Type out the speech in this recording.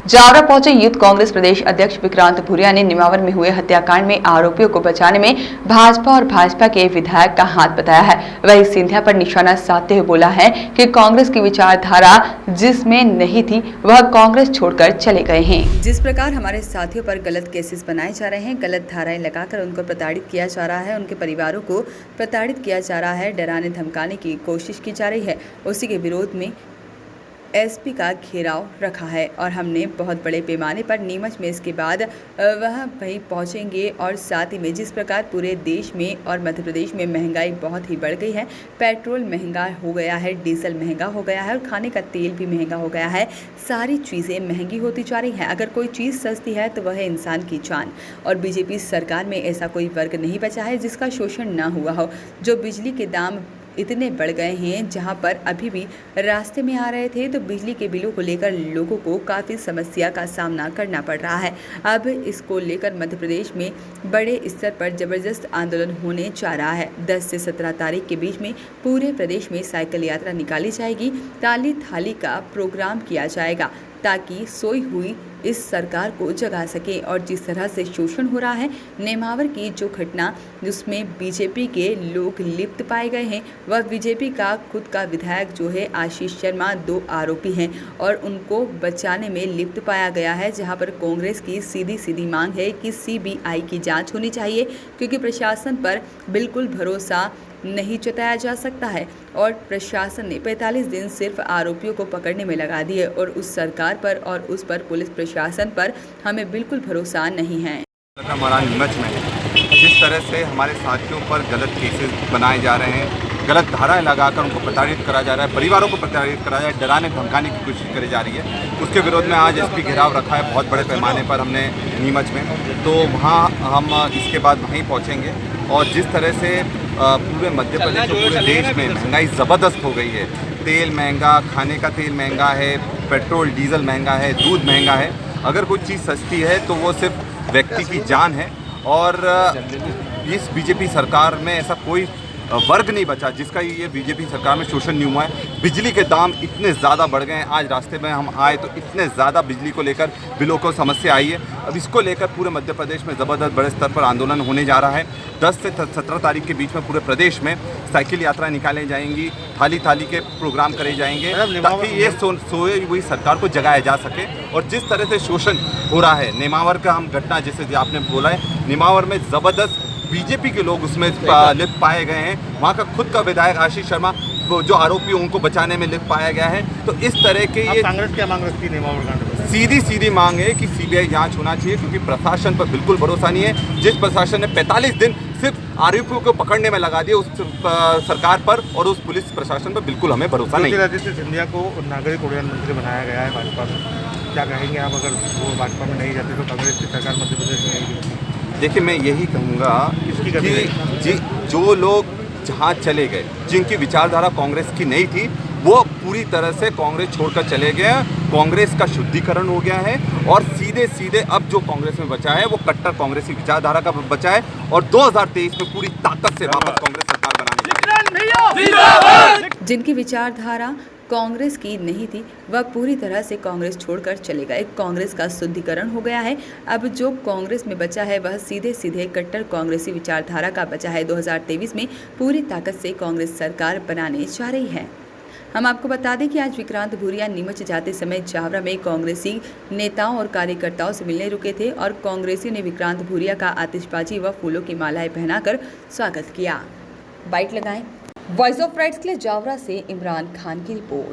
जावरा पहुंचे यूथ कांग्रेस प्रदेश अध्यक्ष विक्रांत भूरिया ने निमावर में हुए हत्याकांड में आरोपियों को बचाने में भाजपा और भाजपा के विधायक का हाथ बताया है। वही सिंधिया पर निशाना साधते हुए बोला है कि कांग्रेस की विचारधारा जिसमें नहीं थी वह कांग्रेस छोड़कर चले गए हैं। जिस प्रकार हमारे साथियों पर गलत केसेस बनाए जा रहे हैं, गलत धाराएं लगाकर उनको प्रताड़ित किया जा रहा है, उनके परिवारों को प्रताड़ित किया जा रहा है, डराने धमकाने की कोशिश की जा रही है, उसी के विरोध में एसपी का घेराव रखा है और हमने बहुत बड़े पैमाने पर नीमच में इसके बाद वह वहीं पहुंचेंगे। और साथ ही में जिस प्रकार पूरे देश में और मध्य प्रदेश में महंगाई बहुत ही बढ़ गई है, पेट्रोल महंगा हो गया है, डीजल महंगा हो गया है और खाने का तेल भी महंगा हो गया है, सारी चीज़ें महंगी होती जा रही हैं। अगर कोई चीज़ सस्ती है तो वह है इंसान की जान। और बीजेपी सरकार में ऐसा कोई वर्ग नहीं बचा है जिसका शोषण ना हुआ हो। जो बिजली के दाम इतने बढ़ गए हैं, जहां पर अभी भी रास्ते में आ रहे थे तो बिजली के बिलों को लेकर लोगों को काफ़ी समस्या का सामना करना पड़ रहा है। अब इसको लेकर मध्य प्रदेश में बड़े स्तर पर ज़बरदस्त आंदोलन होने जा रहा है। 10 से 17 तारीख के बीच में पूरे प्रदेश में साइकिल यात्रा निकाली जाएगी, ताली थाली का प्रोग्राम किया जाएगा ताकि सोई हुई इस सरकार को जगा सके। और जिस तरह से शोषण हो रहा है, नेमावर की जो घटना जिसमें बीजेपी के लोग लिप्त पाए गए हैं, वह बीजेपी का खुद का विधायक जो है आशीष शर्मा 2 आरोपी हैं और उनको बचाने में लिप्त पाया गया है। जहां पर कांग्रेस की सीधी मांग है कि सीबीआई की जांच होनी चाहिए, क्योंकि प्रशासन पर बिल्कुल भरोसा नहीं जताया जा सकता है। और प्रशासन ने 45 दिन सिर्फ आरोपियों को पकड़ने में लगा दिए और उस सरकार पर और उस पर पुलिस प्रशासन पर हमें बिल्कुल भरोसा नहीं है। हमारा नीमच में जिस तरह से हमारे साथियों पर गलत केसेस बनाए जा रहे हैं, गलत धाराएं लगाकर उनको प्रताड़ित करा जा रहा है, परिवारों को प्रताड़ित करा जा रहा है, डराने धमकाने की कोशिश करी जा रही है, उसके विरोध में आज एसपी घेराव रखा है बहुत बड़े पैमाने पर हमने नीमच में। तो वहाँ हम इसके बाद वहीं पहुँचेंगे। और जिस तरह से पूरे मध्य प्रदेश और पूरे देश में महंगाई ज़बरदस्त हो गई है, तेल महंगा, खाने का तेल महंगा है, पेट्रोल डीजल महंगा है, दूध महंगा है। अगर कोई चीज़ सस्ती है तो वो सिर्फ व्यक्ति की जान है। और इस बीजेपी सरकार में ऐसा कोई वर्ग नहीं बचा जिसका ये बीजेपी सरकार में शोषण नहीं हुआ है। बिजली के दाम इतने ज़्यादा बढ़ गए हैं, आज रास्ते में हम आए तो इतने ज़्यादा बिजली को लेकर बिलों को समस्या आई है। अब इसको लेकर पूरे मध्य प्रदेश में ज़बरदस्त बड़े स्तर पर आंदोलन होने जा रहा है। 10 से 17 तारीख के बीच में पूरे प्रदेश में साइकिल यात्रा निकाली जाएंगी, थाली थाली के प्रोग्राम करे जाएंगे ताकि ये सोई हुई सरकार को जगाया जा सके। और जिस तरह से शोषण हो रहा है, नेमावर का हम घटना जैसे आपने बोला है, नेमावर में ज़बरदस्त बीजेपी के लोग उसमें लिप्त पाए गए हैं। वहाँ का खुद का विधायक आशीष शर्मा जो आरोपी उनको बचाने में लिप्त पाया गया है। तो इस तरह के ये कांग्रेस क्या मांग रखती है? सीधी मांग है कि सीबीआई जांच होना चाहिए, क्योंकि प्रशासन पर बिल्कुल भरोसा नहीं है। जिस प्रशासन ने 45 दिन सिर्फ आरोपियों को पकड़ने में लगा दिए, उस सरकार पर और उस पुलिस प्रशासन पर बिल्कुल हमें भरोसा नहीं है। सिंधिया को नागरिक उड्डयन मंत्री बनाया गया है भाजपा में, क्या कहेंगे आप? अगर वो भाजपा में नहीं जाते तो कांग्रेस की सरकार मध्य प्रदेश में आएगी? देखिए, मैं यही कहूँगा कि जो लोग जहाँ चले गए, जिनकी विचारधारा कांग्रेस की नहीं थी, वो पूरी तरह से कांग्रेस छोड़कर चले गए। कांग्रेस का शुद्धिकरण हो गया है और सीधे अब जो कांग्रेस में बचा है वो कट्टर कांग्रेस की विचारधारा का बचा है। और 2023 में पूरी ताकत से वापस कांग्रेस सरकार बनानी। जिनकी विचारधारा कांग्रेस की नहीं थी वह पूरी तरह से कांग्रेस छोड़कर चले गए। कांग्रेस का शुद्धिकरण हो गया है। अब जो कांग्रेस में बचा है वह सीधे कट्टर कांग्रेसी विचारधारा का बचा है। 2023 में पूरी ताकत से कांग्रेस सरकार बनाने जा रही है। हम आपको बता दें कि आज विक्रांत भूरिया नीमच जाते समय जावरा में कांग्रेसी नेताओं और कार्यकर्ताओं से मिलने रुके थे और कांग्रेसियों ने विक्रांत भूरिया का आतिशबाजी व फूलों की मालाएं पहनाकर स्वागत किया। बाइट लगाएं। वॉइस ऑफ राइट्स के लिए जावरा से इमरान खान की रिपोर्ट।